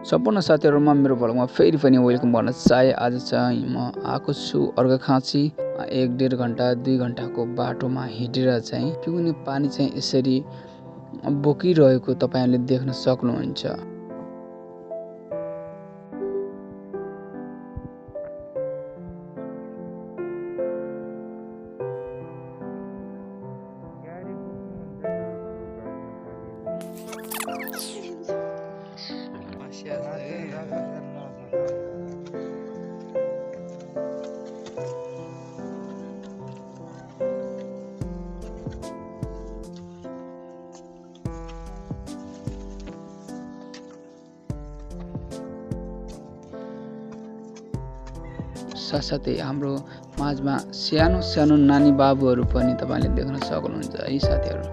सम्पूर्ण साथीहरुमा मेरो भ्लगमा फेरि पनि वेलकम भन्न चाहे। आज चाहिँ म आएको छु अर्घाखाँची 1.5 घण्टा 2 घण्टाको बाटोमा हिँडेर चाहिँ पिउने पानी चाहिँ यसरी बोकिरहेको तपाईहरुले देख्न सक्नुहुन्छ। साथसाथै हाम्रो माझमा सानो सानो नानी बाबुहरू पनि तपाईले देख्न सक्नुहुन्छ है साथीहरु।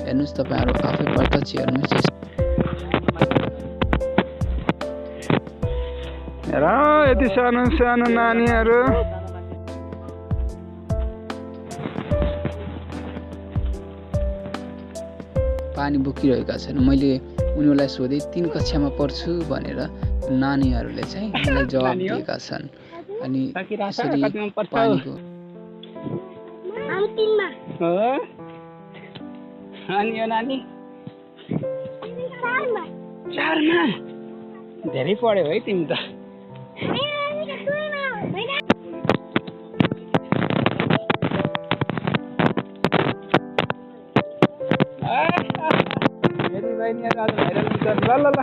हेर्नुस् तपाईहरु आफै प्रत्यक्ष हेर्नुस्। हेर यति सानो सानो नानीहरु पानी बोकिरहेका छन्। मैले उनीहरूलाई सोधे 3 कक्षामा पढ्छु भनेर नानीहरूले चाहिँ मलाई जवाफ दिएका छन्। अनि यसरी पानीको नानी 4मा धेरै पढ्यौ है तिमी त। ल ल ल